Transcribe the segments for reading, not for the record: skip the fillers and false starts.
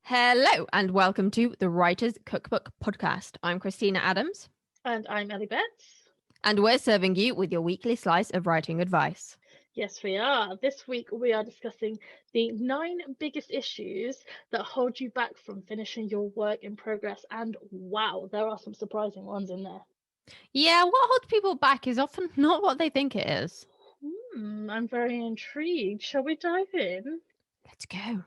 Hello and welcome to the Writer's Cookbook Podcast. I'm Christina Adams, And I'm Ellie Betts. and we're serving you with your weekly slice of writing advice. Yes, we are. This week we are discussing the 9 biggest issues that hold you back from finishing your work in progress. And wow, there are some surprising ones in there. Yeah, what holds people back is often not what they think it is. I'm very intrigued. Shall we dive in? Let's go.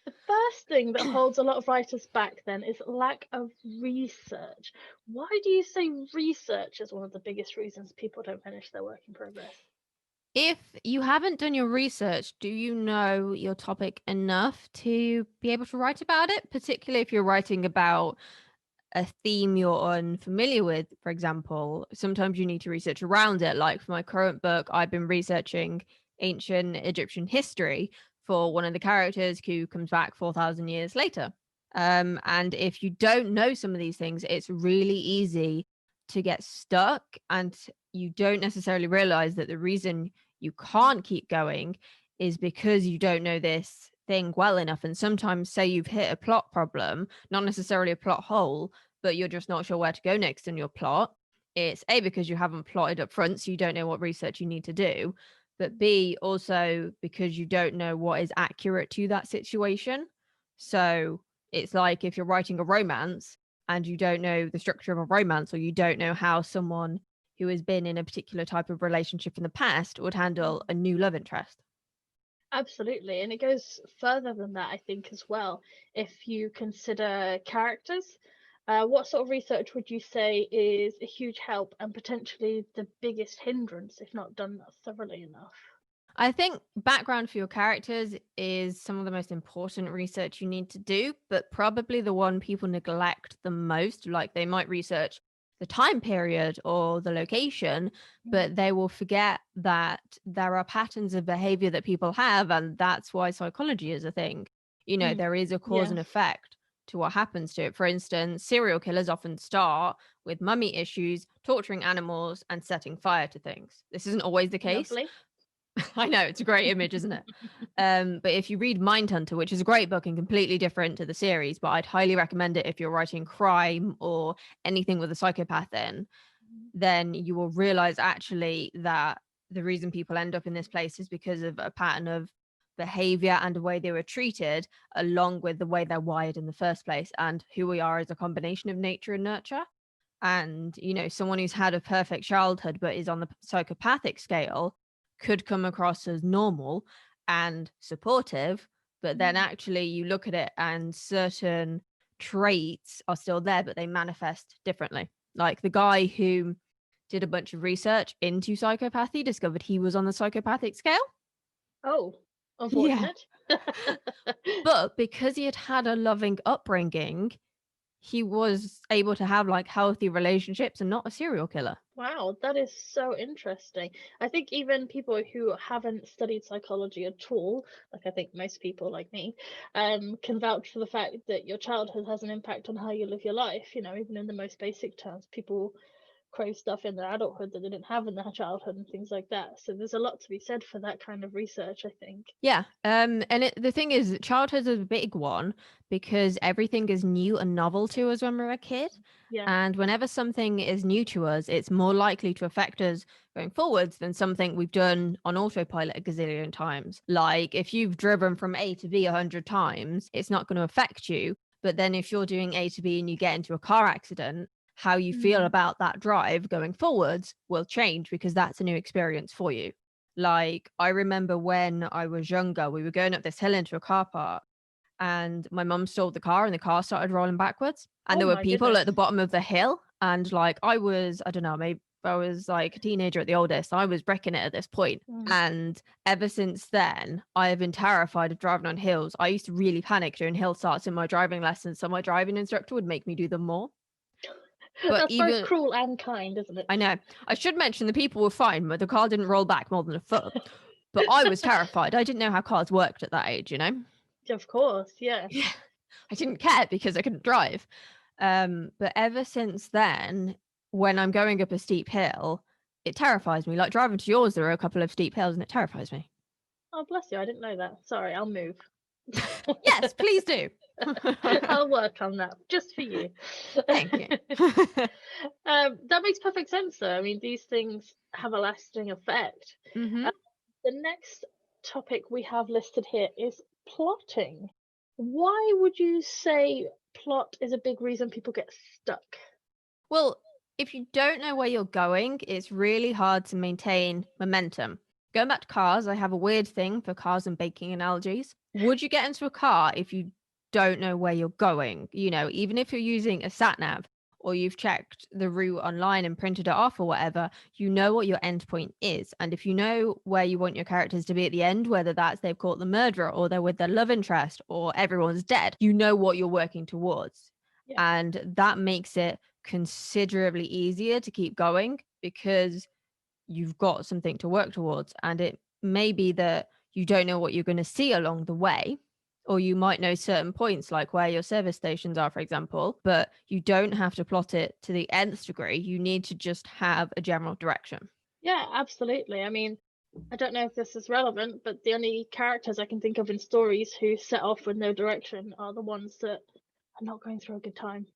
The first thing that holds a lot of writers back then is lack of research. Why do you say research is one of the biggest reasons people don't finish their work in progress? If you haven't done your research, do you know your topic enough to be able to write about it? Particularly if you're writing about a theme you're unfamiliar with, for example, sometimes you need to research around it. Like for my current book, I've been researching ancient Egyptian history for one of the characters who comes back 4,000 years later. And if you don't know some of these things, it's really easy to get stuck, and you don't necessarily realize that the reason you can't keep going is because you don't know this thing well enough. And sometimes, say you've hit a plot problem, not necessarily a plot hole, but you're just not sure where to go next in your plot. It's A, because you haven't plotted up front, so you don't know what research you need to do. But B, also because you don't know what is accurate to that situation. So it's like if you're writing a romance and you don't know the structure of a romance, or you don't know how someone who has been in a particular type of relationship in the past would handle a new love interest. Absolutely, and it goes further than that, I think, as well. If you consider characters, what sort of research would you say is a huge help and potentially the biggest hindrance if not done thoroughly enough? I think background for your characters is some of the most important research you need to do, but probably the one people neglect the most. Like they might research the time period or the location, Mm. but they will forget that there are patterns of behavior that people have. And that's why psychology is a thing. Mm. There is a cause Yeah, and effect to what happens to it. For instance, serial killers often start with mummy issues, torturing animals, and setting fire to things. This isn't always the case. lovely. I know, it's a great image, isn't it? But if you read Mindhunter, which is a great book and completely different to the series, but I'd highly recommend it if you're writing crime or anything with a psychopath in, then you will realize actually that the reason people end up in this place is because of a pattern of behavior and the way they were treated, along with the way they're wired in the first place. And who we are is a combination of nature and nurture. And, someone who's had a perfect childhood but is on the psychopathic scale could come across as normal and supportive, but then Mm. actually you look at it and certain traits are still there, but they manifest differently. Like the guy who did a bunch of research into psychopathy discovered he was on the psychopathic scale. Oh, Yeah. unfortunate. But because he had had a loving upbringing, he was able to have like healthy relationships and not a serial killer. Wow, that is so interesting. I think even people who haven't studied psychology at all, like I think most people like me, can vouch for the fact that your childhood has an impact on how you live your life. Even in the most basic terms, people crave stuff in their adulthood that they didn't have in their childhood and things like that. So there's a lot to be said for that kind of research, I think. Yeah. And the thing is, childhood is a big one because everything is new and novel to us when we're a kid. Yeah. And whenever something is new to us, it's more likely to affect us going forwards than something we've done on autopilot a gazillion times. Like if you've driven from A to B 100 times, it's not going to affect you. But then if you're doing A to B and you get into a car accident, how you feel Mm. about that drive going forwards will change because that's a new experience for you. Like, I remember when I was younger, we were going up this hill into a car park, and my mum stalled the car and the car started rolling backwards. And Oh there were my people goodness. at the bottom of the hill. And like, I don't know, maybe I was like a teenager at the oldest. I was wrecking it at this point. Mm. And ever since then, I have been terrified of driving on hills. I used to really panic during hill starts in my driving lessons. So my driving instructor would make me do them more. But That's both even cruel and kind, isn't I it? know. I should mention the people were fine, but the car didn't roll back more than a foot. But I was terrified. I didn't know how cars worked at that age, you know? Of course, yeah. Yeah. I didn't care because I couldn't drive. But ever since then, when I'm going up a steep hill, it terrifies me. Like driving to yours, there are a couple of steep hills and it terrifies me. Oh, bless you. I didn't know that. Sorry, I'll move. Yes, please do. I'll work on that just for you. Thank you. That makes perfect sense, though. I mean, these things have a lasting effect. hmm Uh, the next topic we have listed here is plotting. Why would you say plot is a big reason people get stuck? Well, if you don't know where you're going, it's really hard to maintain momentum. Going back to cars, I have a weird thing for cars and baking analogies. Would you get into a car if you don't know where you're going? You know, even if you're using a sat nav or you've checked the route online and printed it off or whatever, you know what your end point is. And if you know where you want your characters to be at the end, whether that's they've caught the murderer or they're with their love interest or everyone's dead, you know what you're working towards. Yeah. And that makes it considerably easier to keep going because you've got something to work towards. And it may be that you don't know what you're going to see along the way, or you might know certain points, like where your service stations are, for example, but you don't have to plot it to the nth degree. You need to just have a general direction. Yeah, absolutely. I mean, I don't know if this is relevant, but the only characters I can think of in stories who set off with no direction are the ones that are not going through a good time.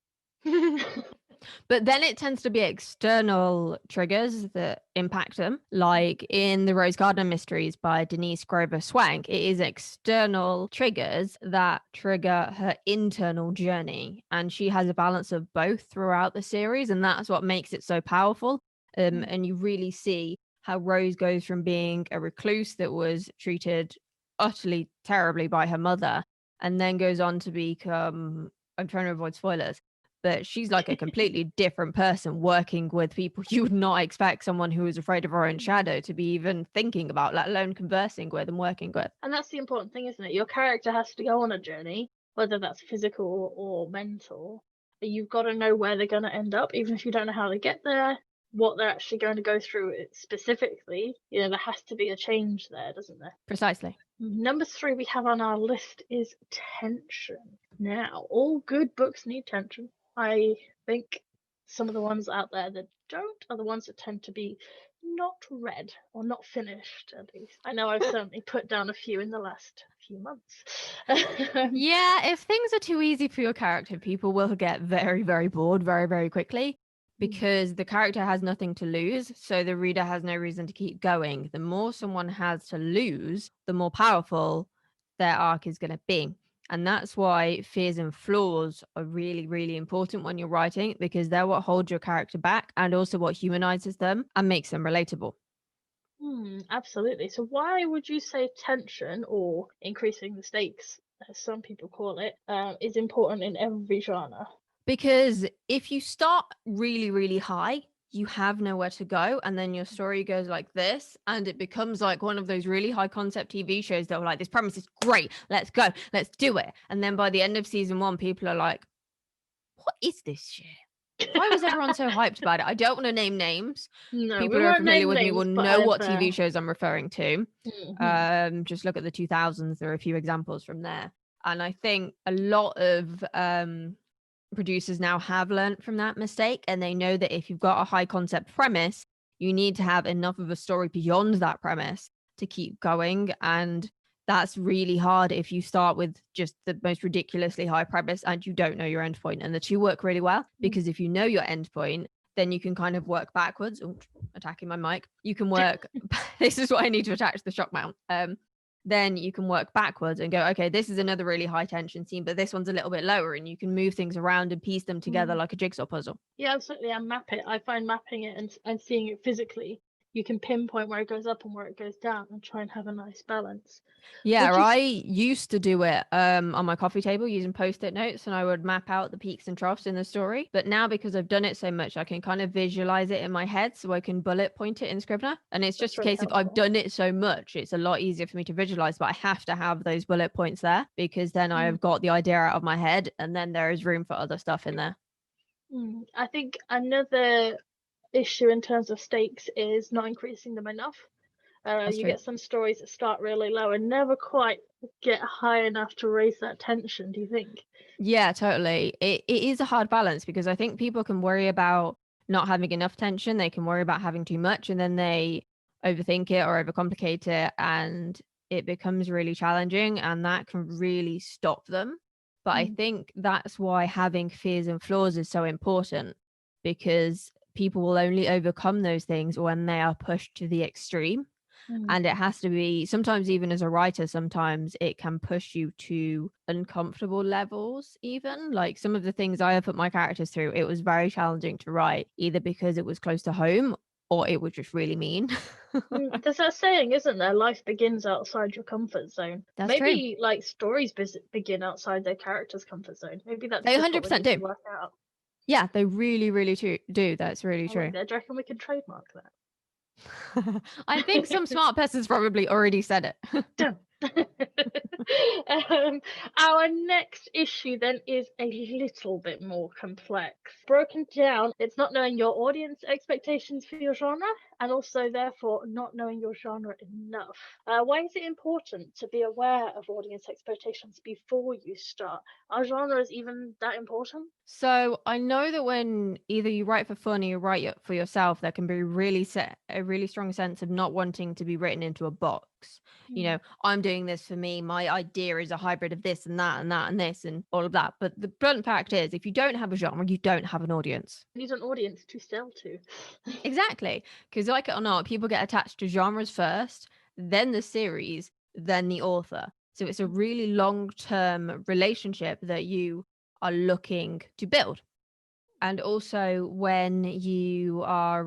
But then it tends to be external triggers that impact them. Like in The Rose Garden Mysteries by Denise Grover Swank, it is external triggers that trigger her internal journey. And she has a balance of both throughout the series. And that's what makes it so powerful. Mm, And you really see how Rose goes from being a recluse that was treated utterly terribly by her mother and then goes on to become, I'm trying to avoid spoilers, but she's like a completely different person working with people you would not expect someone who is afraid of her own mm. shadow to be even thinking about, let alone conversing with and working with. And that's the important thing, isn't it? Your character has to go on a journey, whether that's physical or mental. But you've got to know where they're going to end up, even if you don't know how to get there, what they're actually going to go through specifically. You know, there has to be a change there, doesn't there? Precisely. Number three we have on our list is tension. Now, all good books need tension. I think some of the ones out there that don't are the ones that tend to be not read or not finished, at least. I know I've certainly put down a few in the last few months. Yeah, if things are too easy for your character, people will get very, very bored very, very quickly Mm, because the character has nothing to lose. So the reader has no reason to keep going. The more someone has to lose, the more powerful their arc is going to be. And that's why fears and flaws are really, really important when you're writing because they're what holds your character back and also what humanizes them and makes them relatable. absolutely. So, why would you say tension or increasing the stakes, as some people call it, is important in every genre? Because if you start really, really high, you have nowhere to go. And then your story goes like this, and it becomes like one of those really high concept TV shows that are like, this premise is great. Let's go. Let's do it. And then by the end of season one, people are like, what is this shit? Why was everyone so hyped about it? I don't want to name names. No, we People who are won't familiar name with me will names, but know I've what TV shows I'm referring to. mhm. Just look at the 2000s. There are a few examples from there. And I think a lot of producers now have learned from that mistake and they know that if you've got a high concept premise, you need to have enough of a story beyond that premise to keep going. And that's really hard if you start with just the most ridiculously high premise and you don't know your end point. And the two work really well Mm. because if you know your end point, then you can kind of work backwards. Oh, attacking my mic. You can work. This is what I need to attach the shock mount. Then you can work backwards and go, okay, this is another really high tension scene, but this one's a little bit lower, and you can move things around and piece them together Mm. like a jigsaw puzzle. Yeah, absolutely. And map it. I find mapping it and seeing it physically, you can pinpoint where it goes up and where it goes down and try and have a nice balance. Yeah, Would you? I used to do it on my coffee table using post-it notes and I would map out the peaks and troughs in the story. But now because I've done it so much, I can kind of visualize it in my head so I can bullet point it in Scrivener. And it's That's just a really case of I've helpful. done it so much, it's a lot easier for me to visualize, but I have to have those bullet points there because then I Mm. have got the idea out of my head and then there is room for other stuff in there. I think another issue in terms of stakes is not increasing them enough. That's You true. get some stories that start really low and never quite get high enough to raise that tension, do you think? Yeah, totally. It is a hard balance because I think people can worry about not having enough tension. They can worry about having too much and then they overthink it or overcomplicate it and it becomes really challenging and that can really stop them. But I Mm, think that's why having fears and flaws is so important because people will only overcome those things when they are pushed to the extreme. mm, And it has to be sometimes even as a writer, sometimes it can push you to uncomfortable levels even. Like some of the things I have put my characters through, it was very challenging to write, either because it was close to home or it was just really mean. mm. There's that saying, isn't there? Life begins outside your comfort zone. That's true. Maybe like stories begin outside their character's comfort zone. Maybe that's They just what we 100% need to do. work out. Yeah, they really, really do. That's really I like true. that. Do you reckon we can trademark I think some that? smart person's probably already said it. Done. um, our next issue then is a little bit more complex. Broken down, it's not knowing your audience expectations for your genre and also, therefore, not knowing your genre enough. Why is it important to be aware of audience expectations before you start? Are genres even that important? So I know that when either you write for fun or you write for yourself, there can be a really strong sense of not wanting to be written into a box. You Hmm. know, I'm doing this for me. My idea is a hybrid of this and that and that and this and all of that. But the blunt fact is, if you don't have a genre, you don't have an audience. You need an audience to sell to. Exactly. Because, like it or not, people get attached to genres first, then the series, then the author. So it's a really long term relationship that you are looking to build. And also, when you are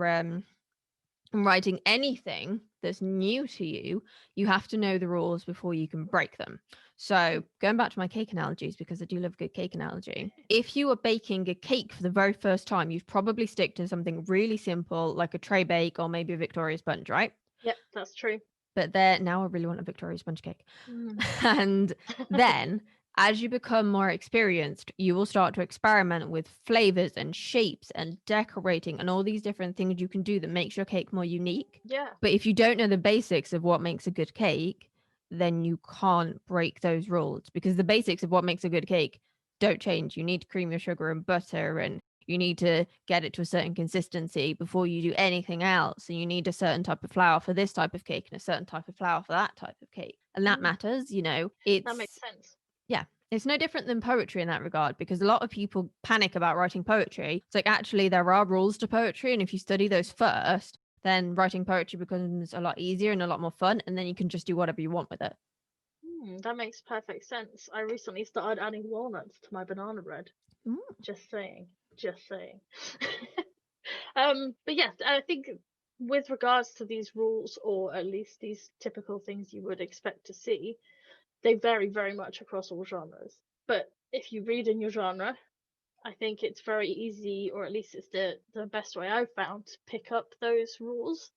writing anything that's new to you, you have to know the rules before you can break them. So, going back to my cake analogies, because I do love a good cake analogy. If you are baking a cake for the very first time, you'd probably stick to something really simple, like a tray bake or maybe a Victoria sponge, right? Yep, that's true. But there, now I really want a Victoria sponge cake. Mm. And then as you become more experienced, you will start to experiment with flavors and shapes and decorating and all these different things you can do that makes your cake more unique. Yeah. But if you don't know the basics of what makes a good cake, then you can't break those rules because the basics of what makes a good cake don't change. You need cream, your sugar, and butter, and you need to get it to a certain consistency before you do anything else. And you need a certain type of flour for this type of cake and a certain type of flour for that type of cake. And that Mm. matters, you know, That makes it's, sense. yeah, it's no different than poetry in that regard because a lot of people panic about writing poetry. It's like actually there are rules to poetry. And if you study those first, then writing poetry becomes a lot easier and a lot more fun. And then you can just do whatever you want with it. That makes perfect sense. I recently started adding walnuts to my banana bread. Mm. Just saying. Just saying. But yes, I think with regards to these rules, or at least these typical things you would expect to see, they vary very much across all genres. But if you read in your genre, I think it's very easy, or at least it's the best way I've found to pick up those rules.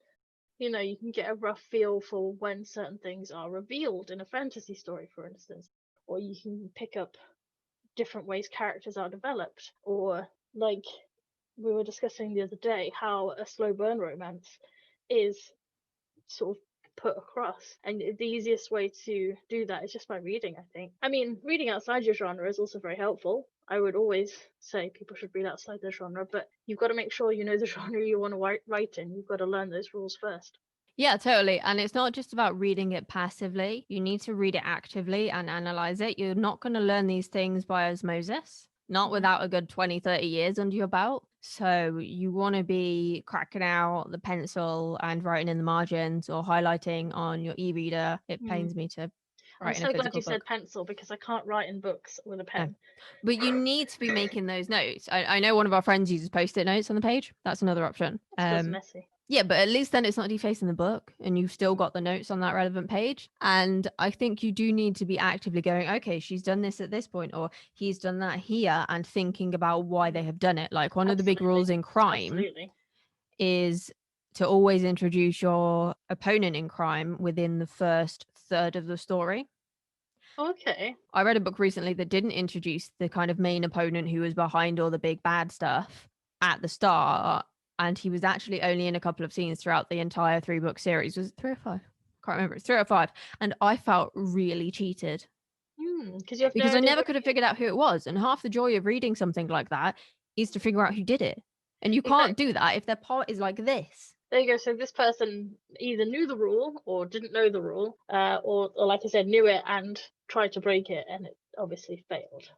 You can get a rough feel for when certain things are revealed in a fantasy story, for instance, or you can pick up different ways characters are developed, or like we were discussing the other day, how a slow burn romance is sort of put across. And the easiest way to do that is just by reading, I think. I mean, reading outside your genre is also very helpful. I would always say people should read outside their genre, but you've got to make sure you know the genre you want to write in. You've got to learn those rules first. Yeah, totally. And it's not just about reading it passively. You need to read it actively and analyze it. You're not going to learn these things by osmosis, not Mm. without a good 20, 30 years under your belt. So you want to be cracking out the pencil and writing in the margins or highlighting on your e-reader. It Mm. pains me to I'm write in a so glad physical you said book. pencil because I can't write in books with a No. pen. But you need to be making those notes. I know one of our friends uses post-it notes on the page. That's another option. It's just messy. Yeah, but at least then it's not defacing the book and you've still got the notes on that relevant page. And I think you do need to be actively going, okay, she's done this at this point, or he's done that here, and thinking about why they Mm. have done it. Like one of the big rules Absolutely. in crime Absolutely. is to always introduce your opponent in crime within the first third of the story. Okay. I read a book recently that didn't introduce the kind of main opponent who was behind all the big bad stuff at the start. and he was actually only in a couple of scenes throughout the entire 3-book series. Was it 3 or 5? Can't remember. It's 3 or 5. And I felt really cheated Because you have no because I idea never what could have you figured out who it was. And half the joy of reading something like that is to figure out who did it. And you can't do exactly. that if their part is like this. There you go. So this person either knew the rule or didn't know the rule, or like I said, knew it and tried to break it, and it obviously failed.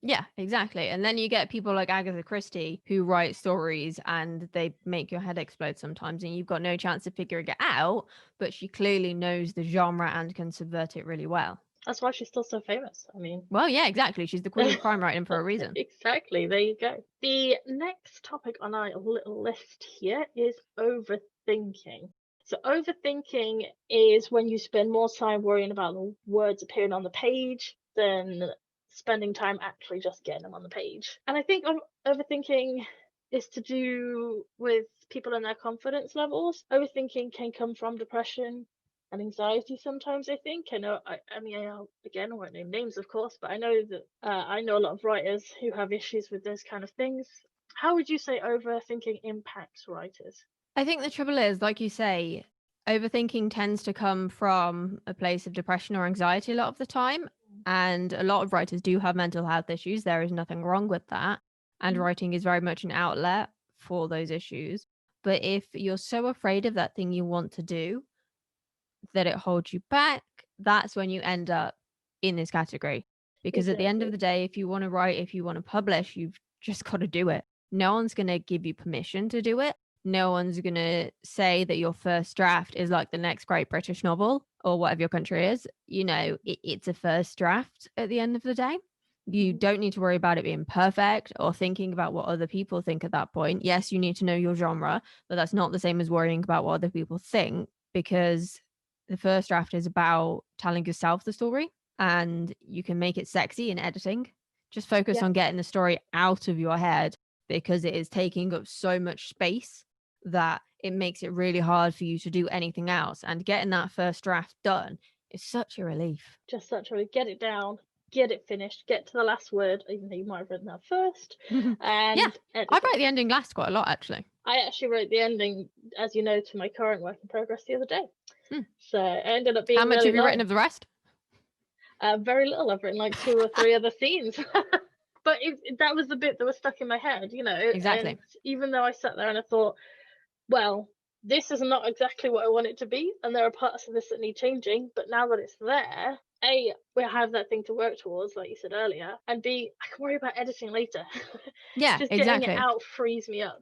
Yeah, exactly. And then you get people like Agatha Christie who write stories and they make your head explode sometimes, and you've got no chance of figuring it out, but she clearly knows the genre and can subvert it really well. That's why she's still so famous. I mean, Well, yeah, exactly. She's the queen of crime writing for a reason. exactly. There you go. The next topic on our little list here is overthinking. So, overthinking is when you spend more time worrying about the words appearing on the page than spending time actually just getting them on the page. And I think overthinking is to do with people and their confidence levels. Overthinking can come from depression and anxiety sometimes. I think I know. I mean, again, I won't name names, of course, but I know that I know a lot of writers who have issues with those kind of things. How would you say overthinking impacts writers? I think the trouble is, like you say, overthinking tends to come from a place of depression or anxiety a lot of the time. And a lot of writers do have mental health issues. There is nothing wrong with that. And Mm. writing is very much an outlet for those issues. But if you're so afraid of that thing you want to do that it holds you back, that's when you end up in this category. Because at the end of Exactly. the day, if you want to write, if you want to publish, you've just got to do it. No one's going to give you permission to do it. No one's going to say that your first draft is like the next great British novel or whatever your country is. It's a first draft at the end of the day. You Mhm. don't need to worry about it being perfect or thinking about what other people think at that point. Yes, you need to know your genre, but that's not the same as worrying about what other people think, because the first draft is about telling yourself the story, and you can make it sexy in editing. Just focus Yeah, on getting the story out of your head because it is taking up so much space that it makes it really hard for you to do anything else. And getting that first draft done is such a relief. just such a get it down, get it finished, get to the last word, even though you might have written that first, Yeah, and I edit write it. the ending last quite a lot, actually. I actually wrote the ending, as you know, to my current work in progress the other day. Hmm. So it ended up How being much really have you written long. of the rest? Very little. I've written like two or three other scenes. But that was the bit that was stuck in my head, and Exactly. even though I sat there and I thought, well, this is not exactly what I want it to be, and there are parts of this that need changing, but now that it's there, A, we have that thing to work towards, like you said earlier, and B, I can worry about editing later. Yeah, Just getting it exactly. out frees me up.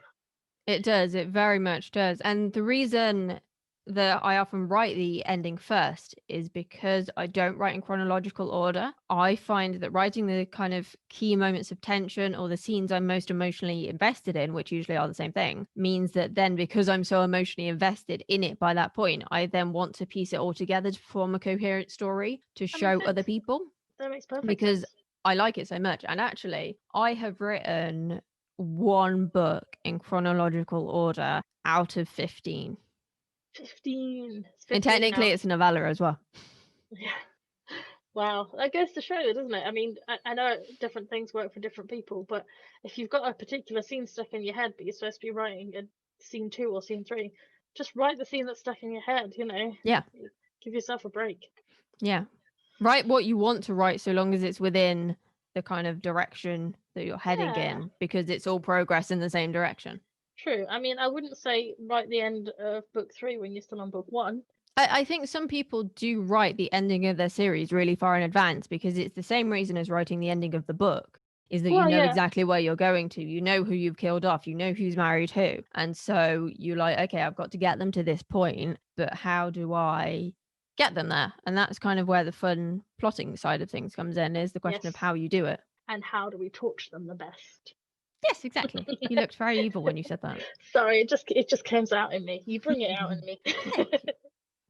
It does, it very much does. And the reason that I often write the ending first is because I don't write in chronological order. I find that writing the kind of key moments of tension or the scenes I'm most emotionally invested in, which usually are the same thing, means that then because I'm so emotionally invested in it by that point, I then want to piece it all together to form a coherent story to That makes show other sense. people, That makes perfect because sense. I like it so much. And actually, I have written one book in chronological order out of 15. 15. It's And 15 technically, now. it's a novella as well. Yeah. Wow, that goes to show, doesn't it? I mean, I know different things work for different people, but if you've got a particular scene stuck in your head, but you're supposed to be writing a scene two or scene three, just write the scene that's stuck in your head. Yeah. Give yourself a break. Yeah. Write what you want to write so long as it's within the kind of direction that you're heading Yeah, in, because it's all progress in the same direction. true. I mean, I wouldn't say write the end of book three when you're still on book one. I think some people do write the ending of their series really far in advance because it's the same reason as writing the ending of the book, is that you Well, know yeah, exactly where you're going to. You know who you've killed off. You know who's married who. And so you're like, okay, I've got to get them to this point, but how do I get them there? And that's kind of where the fun plotting side of things comes in, is the question of yes. how you do it. And how do we torture them the best? Yes, exactly. You looked very evil when you said that. Sorry, it just comes out in me. You bring it out in me.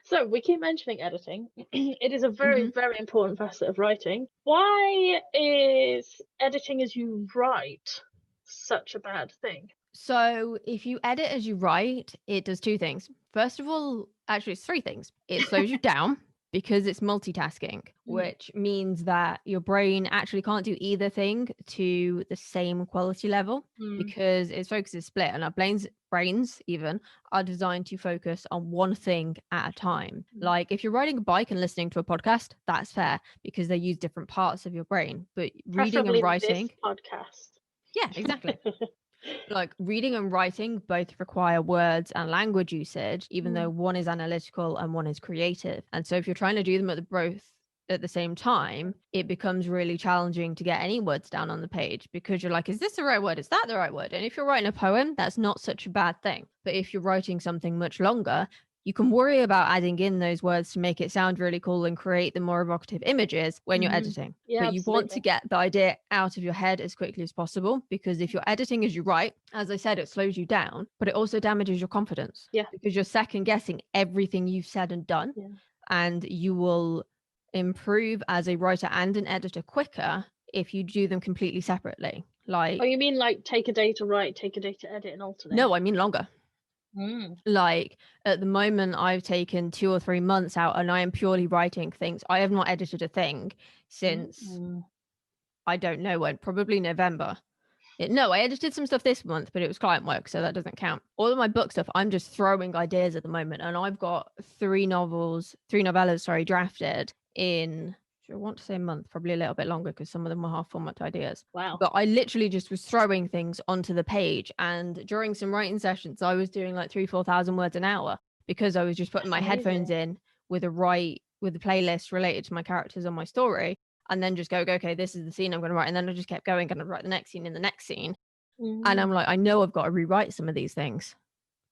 So we keep mentioning editing. It is a very, Hmm. very important facet of writing. Why is editing as you write such a bad thing? So, if you edit as you write, it does two things. First of all, actually, it's three things. It slows you down. because it's multitasking, Mm. which means that your brain actually can't do either thing to the same quality level Mm. because its focus is split, and our brains even are designed to focus on one thing at a time. Mm. Like if you're riding a bike and listening to a podcast, that's fair because they use different parts of your brain. But reading and Preferably this writing, podcast. yeah, exactly. Like reading and writing both require words and language usage, even though Mm. one is analytical and one is creative. And so if you're trying to do them at the both at the same time, it becomes really challenging to get any words down on the page because you're like, is this the right word? Is that the right word? And if you're writing a poem, that's not such a bad thing. But if you're writing something much longer, you can worry about adding in those words to make it sound really cool and create the more evocative images when you're Hmm. editing. Yeah, But you want to absolutely. get the idea out of your head as quickly as possible because if you're editing as you write, as I said, it slows you down, but it also damages your confidence Yeah. because you're second guessing everything you've said and done. Yeah. And you will improve as a writer and an editor quicker if you do them completely separately. Oh, Like, you mean like take a day to write, take a day to edit, and alternate? no, I mean longer. Mm. Like at the moment, I've taken 2 or 3 months out and I am purely writing things. I have not edited a thing since Mm. I don't know when, probably November. No, I edited some stuff this month, but it was client work, so that doesn't count. All of my book stuff, I'm just throwing ideas at the moment, and I've got three novellas, sorry, drafted in. I want to say a month, probably a little bit longer because some of them were half format ideas. Wow. But I literally just was throwing things onto the page, and during some writing sessions, I was doing like 3,000 to 4,000 words an hour because I was just putting That's my headphones amazing. in with a playlist related to my characters on my story, and then just go, okay, this is the scene I'm going to write. And then I just kept going and I'd write the next scene in the next scene. And I'm Mm. like, I know I've got to rewrite some of these things,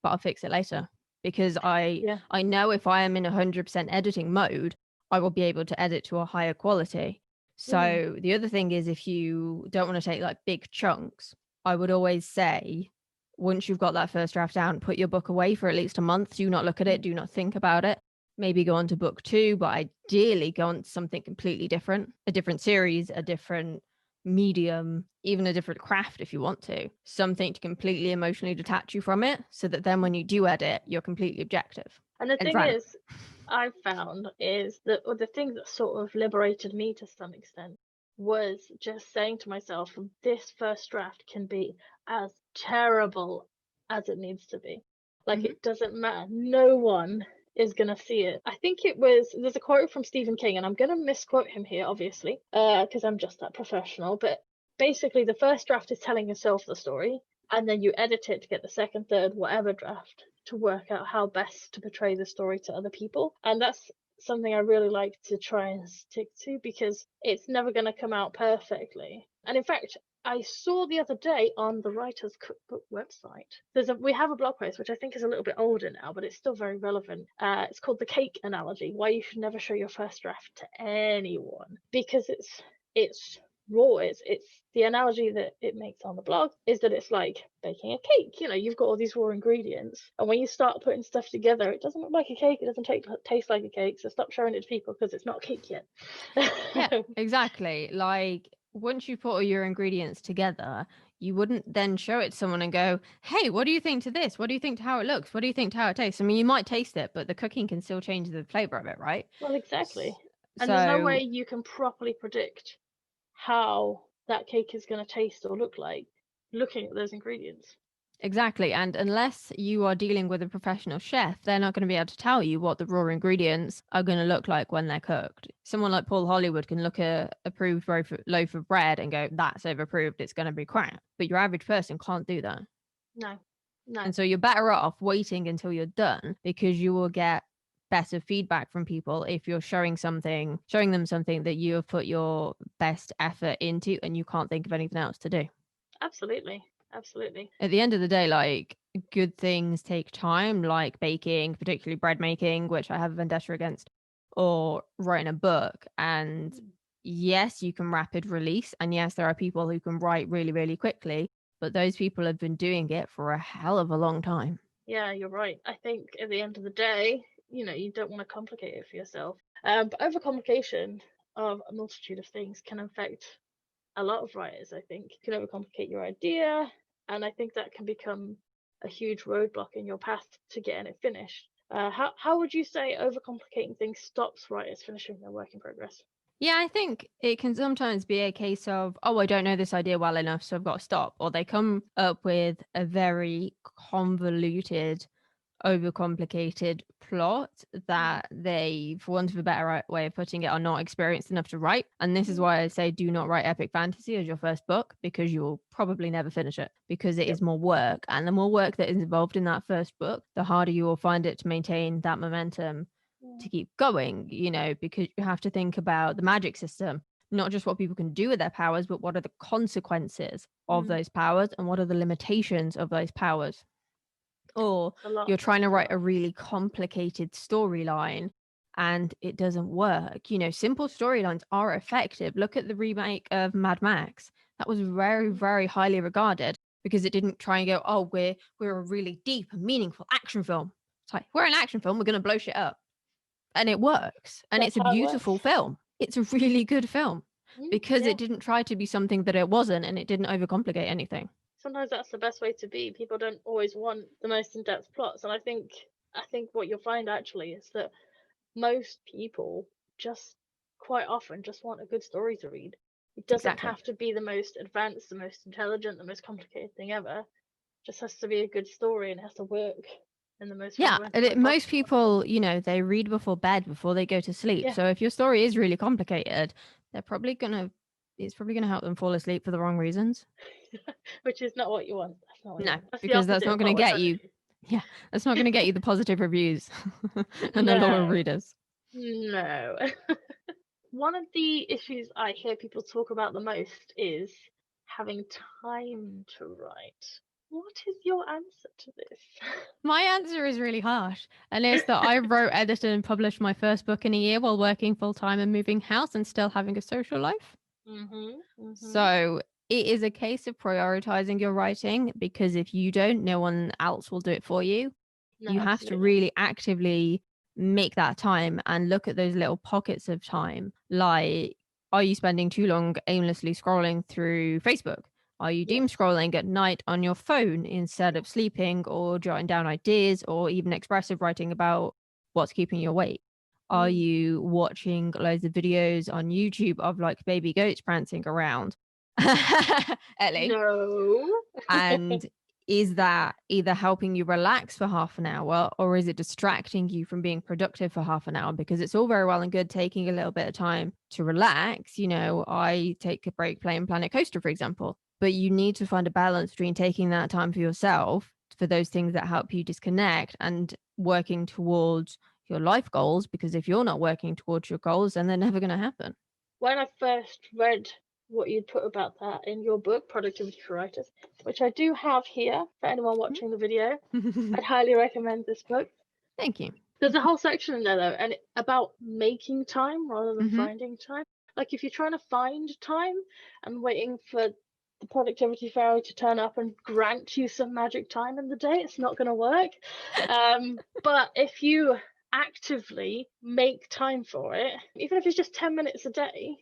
but I'll fix it later because Yeah. I know if I am in 100% editing mode, I will be able to edit to a higher quality. Yeah. So the other thing is if you don't want to take like big chunks, I would always say once you've got that first draft down, put your book away for at least a month. Do not look at it, Mm. do not think about it. Maybe go on to book two, but ideally go on to something completely different, a different series, a different medium, even a different craft if you want to, something to completely emotionally detach you from it so that then when you do edit, you're completely objective And the and thing frank. is, I've found is that or the thing that sort of liberated me to some extent was just saying to myself, this first draft can be as terrible as it needs to be. Like Mm-hmm. it doesn't matter. No one is gonna see it. I think it was there's a quote from Stephen King, and I'm gonna misquote him here, obviously, because I'm just that professional. But basically, the first draft is telling yourself the story, and then you edit it to get the second, third, whatever draft to work out how best to portray the story to other people. And that's something I really like to try and stick to because it's never going to come out perfectly. And in fact, I saw the other day on the Writers Cookbook website. We have a blog post which I think is a little bit older now, but it's still very relevant. It's called the cake analogy: why you should never show your first draft to anyone, because it's raw. It's the analogy that it makes on the blog is that it's like baking a cake. You've got all these raw ingredients, and when you start putting stuff together, it doesn't look like a cake, it doesn't taste like a cake, so stop showing it to people because it's not a cake yet. Yeah, exactly. Like once you put all your ingredients together, you wouldn't then show it to someone and go, hey, what do you think to this? What do you think to how it looks? What do you think to how it tastes? I mean, you might taste it, but the cooking can still change the flavor of it, right? Well, exactly. And there's no way So you can properly predict how that cake is going to taste or look like looking at those ingredients. exactly. And unless you are dealing with a professional chef, they're not going to be able to tell you what the raw ingredients are going to look like when they're cooked. Someone like Paul Hollywood can look at approved loaf of bread and go, that's overapproved, it's going to be crap. But your average person can't do that. No, no. And so you're better off waiting until you're done because you will get better feedback from people if you're showing them something that you have put your best effort into and you can't think of anything else to do. Absolutely. Absolutely. At the end of the day, like good things take time, like baking, particularly bread making, which I have a vendetta against, or writing a book. And Mm. yes, you can rapid release. And yes, there are people who can write really, really quickly, but those people have been doing it for a hell of a long time. Yeah, you're right. I think at the end of the day, you don't want to complicate it for yourself. But overcomplication of a multitude of things can affect a lot of writers, I think. You can overcomplicate your idea, and I think that can become a huge roadblock in your path to getting it finished. How would you say overcomplicating things stops writers finishing their work in progress? Yeah, I think it can sometimes be a case of, oh, I don't know this idea well enough, so I've got to stop. Or they come up with a very convoluted, overcomplicated plot Mm. that they, for want of a better way of putting it, are not experienced enough to write. And this is Mhm. why I say do not write epic fantasy as your first book, because you will probably never finish it because it Yep. is more work. And the more work that is involved in that first book, the harder you will find it to maintain that momentum Mm. to keep going, because you have to think about the magic system, not just what people can do with their powers, but what are the consequences of Mm. those powers and what are the limitations of those powers. Or It's a lot you're to trying to think write a about. really complicated storyline and it doesn't work. Simple storylines are effective. Look at the remake of Mad Max. That was very, Mm. very highly regarded because it didn't try and go, oh, we're a really deep and meaningful action film. It's like, we're an action film, we're gonna blow shit up. And it works. And That's it's a how it works. beautiful film. It's a really good film Mm. because Yeah. it didn't try to be something that it wasn't and it didn't overcomplicate anything. Sometimes that's the best way to be. People don't always want the most in-depth plots, and I think what you'll find actually is that most people just quite often just want a good story to read. It doesn't Exactly. have to be the most advanced, the most intelligent, the most complicated thing ever. It just has to be a good story and it has to work in the most Yeah, fundamental and way most possible. people, they read before bed before they go to sleep. Yeah, So if your story is really complicated, they're probably gonna it's probably gonna help them fall asleep for the wrong reasons. which is not what you want. That's not what you No, want. That's the because that's opposite not of gonna what we're get trying you to yeah, that's not gonna get you the positive reviews do. and the loyal No, readers. no. One of the issues I hear people talk about the most is having time to write. What is your answer to this? My answer is really harsh, and it's that I wrote, edited, and published my first book in a year while working full time and moving house and still having a social life. Mhm. Mhm. So it is a case of prioritizing your writing because if you don't, no one else will do it for you. No, You have to absolutely. really actively make that time and look at those little pockets of time. Like, are you spending too long aimlessly scrolling through Facebook? Are you doom Yes. scrolling at night on your phone instead of Yes. sleeping or jotting down ideas or even expressive writing about what's keeping you awake? Are Mm. you watching loads of videos on YouTube of like baby goats prancing around? Ellie. No. And is that either helping you relax for half an hour or is it distracting you from being productive for half an hour? Because it's all very well and good taking a little bit of time to relax. I take a break playing Planet Coaster, for example, but you need to find a balance between taking that time for yourself for those things that help you disconnect and working towards your life goals. Because if you're not working towards your goals, then they're never going to happen. When I first read what you'd put about that in your book, Productivity for Writers, which I do have here for anyone watching the video, I'd highly recommend this book. Thank you. There's a whole section in there though, and about making time rather than Hmm. finding time. Like if you're trying to find time and waiting for the productivity fairy to turn up and grant you some magic time in the day, it's not going to work. But if you actively make time for it, even if it's just 10 minutes a day,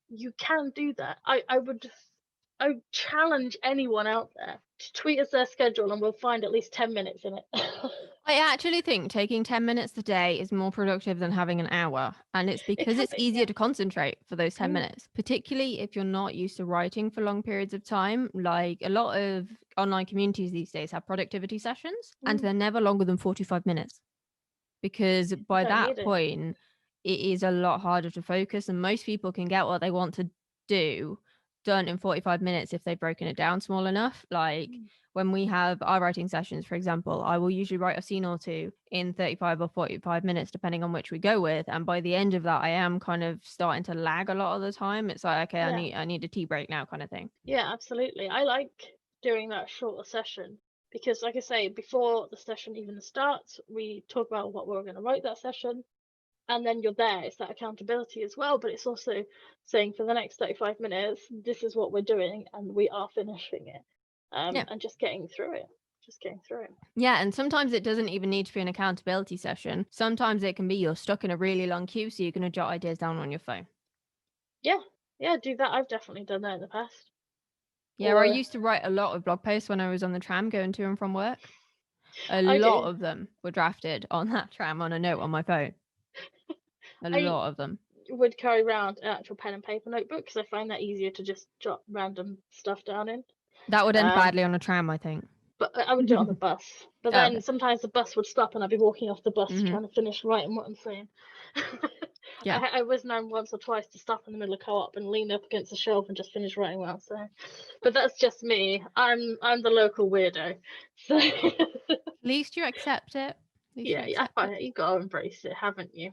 you can do that. I would challenge anyone out there to tweet us their schedule and we'll find at least 10 minutes in it. I actually think taking 10 minutes a day is more productive than having an hour. And it's It because can it's be, easier yeah. to concentrate for those 10 Mm, minutes, particularly if you're not used to writing for long periods of time. Like a lot of online communities these days have productivity sessions, and mm. they're never longer than 45 minutes because You by don't that need it. point, it is a lot harder to focus. And most people can get what they want to do done in 45 minutes if they've broken it down small enough. Like Mm. when we have our writing sessions, for example, I will usually write a scene or two in 35 or 45 minutes, depending on which we go with. And by the end of that, I am kind of starting to lag a lot of the time. It's like, okay, I Yeah, need I need a tea break now, kind of thing. yeah, absolutely. I like doing that shorter session because, like I say, before the session even starts, we talk about what we're going to write that session, and then you're there. It's that accountability as well, but it's also saying for the next 35 minutes, this is what we're doing, and we are finishing it, Yeah. and just getting through it, just getting through it. Yeah, and sometimes it doesn't even need to be an accountability session. Sometimes it can be you're stuck in a really long queue, so you're going to jot ideas down on your phone. Yeah, yeah, do that. I've definitely done that in the past. Yeah, I Or used to write a lot of blog posts when I was on the tram going to and from work. A lot Okay. of them were drafted on that tram on a note on my phone. A I lot of them. would carry around an actual pen and paper notebook because I find that easier to just jot random stuff down in. That would end Um, badly on a tram, I think. but I would do it on the bus. But Oh, then okay. sometimes the bus would stop and I'd be walking off the bus Hmm. trying to finish writing what I'm saying. Yeah. I was known once or twice to stop in the middle of co-op and lean up against the shelf and just finish writing what I'm saying. But that's just me. I'm the local weirdo. So At least you accept it. At least you yeah, I accept find it. it. You've got to embrace it, haven't you?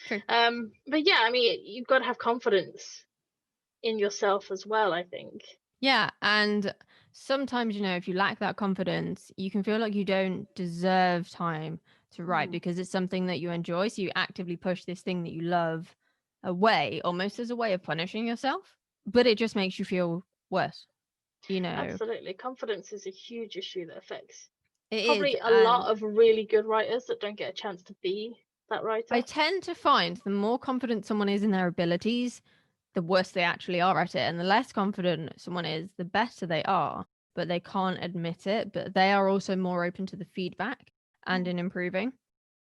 True. But yeah, I mean, you've got to have confidence in yourself as well, I think. Yeah, and sometimes, if you lack that confidence, you can feel like you don't deserve time to write Mm, because it's something that you enjoy. So you actively push this thing that you love away, almost as a way of punishing yourself. But it just makes you feel worse. You know, absolutely. Confidence is a huge issue that affects it is. probably a And lot of really good writers that don't get a chance to be that I writer. tend to find the more confident someone is in their abilities, the worse they actually are at it. And the less confident someone is, the better they are, but they can't admit it. But they are also more open to the feedback and Mm, in improving.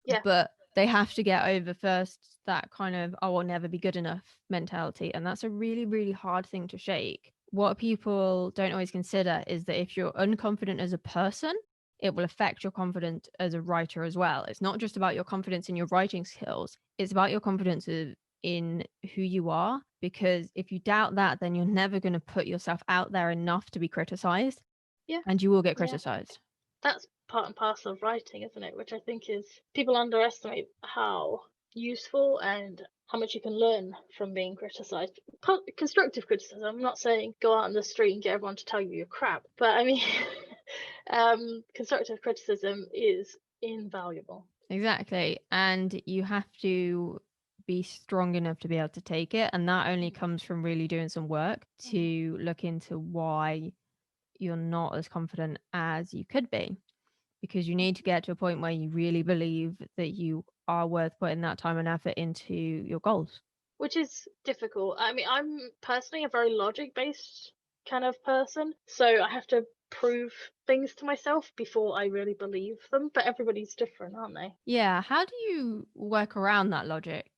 yeah, But they have to get over first that kind of, oh, I'll never be good enough mentality. And that's a really, really hard thing to shake. What people don't always consider is that if you're unconfident as a person, it will affect your confidence as a writer as well. It's not just about your confidence in your writing skills, it's about your confidence in who you are. Because if you doubt that, then you're never going to put yourself out there enough to be criticized yeah, and you will get yeah. criticized. That's part and parcel of writing, isn't it? Which I think is people underestimate how useful and how much you can learn from being criticized. Constructive criticism. I'm not saying go out on the street and get everyone to tell you you're crap, but I mean, constructive criticism is invaluable. Exactly. And you have to be strong enough to be able to take it. And that only comes from really doing some work Mm-hmm. to look into why you're not as confident as you could be. Because you need to get to a point where you really believe that you are worth putting that time and effort into your goals. Which is difficult. I mean, I'm personally a very logic based kind of person, so I have to prove things to myself before I really believe them, but everybody's different, aren't they? Yeah. How do you work around that logic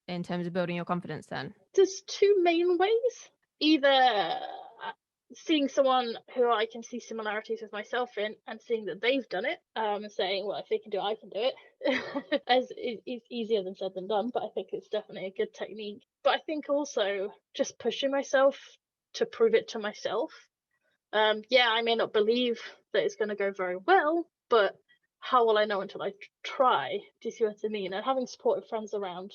in terms of building your confidence then? There's two main ways. Either seeing someone who I can see similarities with myself in and seeing that they've done it, and saying, well, if they can do it, I can do it. As it's easier than said than done, but I think it's definitely a good technique. But I think also just pushing myself to prove it to myself. Yeah, I may not believe that it's going to go very well, but how will I know until I try? Do you see what I mean? And having supportive friends around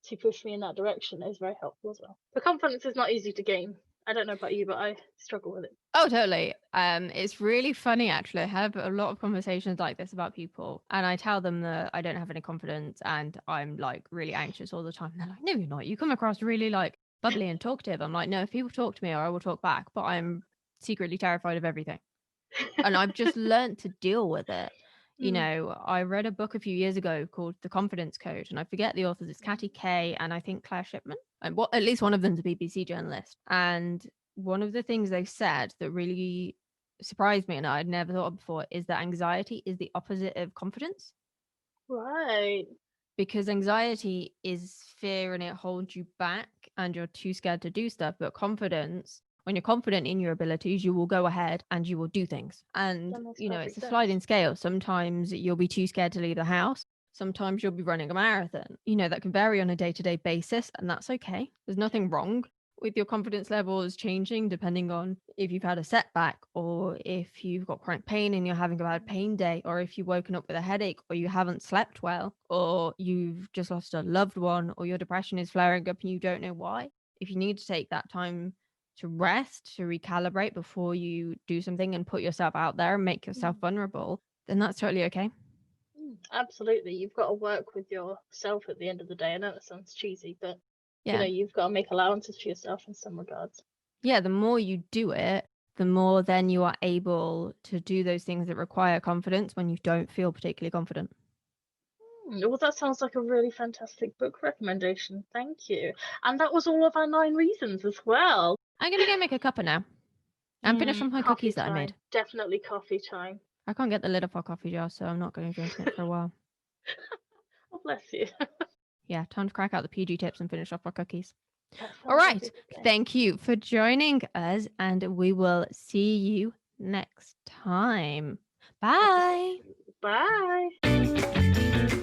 to push me in that direction is very helpful as well. The confidence is not easy to gain. I don't know about you, but I struggle with it. Oh, totally. It's really funny actually. I have a lot of conversations like this about people, and I tell them that I don't have any confidence and I'm like really anxious all the time. And they're like, "No, you're not. You come across really like bubbly and talkative." I'm like, "No, if people talk to me, or I will talk back, but I'm secretly terrified of everything." And I've just learned to deal with it. Mm. I read a book a few years ago called The Confidence Code, and I forget the authors. It's Catty Kay and I think Claire Shipman, and at least one of them's a BBC journalist. And one of the things they said that really surprised me and I'd never thought of before is that anxiety is the opposite of confidence, Right. because anxiety is fear and it holds you back and you're too scared to do stuff. But confidence, when you're confident in your abilities, you will go ahead and you will do things. And, That makes it's perfect a sense. sliding scale. Sometimes you'll be too scared to leave the house. Sometimes you'll be running a marathon. That can vary on a day to day basis. And that's okay. There's Yeah. nothing wrong with your confidence levels changing depending on if you've had a setback or if you've got chronic pain and you're having a bad pain day, or if you've woken up with a headache, or you haven't slept well, or you've just lost a loved one, or your depression is flaring up and you don't know why. If you need to take that time to rest, to recalibrate before you do something and put yourself out there and make yourself Mm. vulnerable, then that's totally okay. Absolutely. You've got to work with yourself at the end of the day. I know that sounds cheesy, but Yeah. you've got to make allowances for yourself in some regards. Yeah. The more you do it, the more then you are able to do those things that require confidence when you don't feel particularly confident. Well, that sounds like a really fantastic book recommendation. Thank you. And that was all of our 9 reasons as well. I'm going to go make a cuppa now. I'm finished with my Coffee cookies that I time. made. Definitely coffee time. I can't get the lid off our coffee jar, so I'm not going to be drinking it for a while. Oh, bless you. Yeah, time to crack out the PG tips and finish off our cookies. That All sounds like right. a good day. Thank you for joining us, and we will see you next time. Episode Bye. 2. Bye.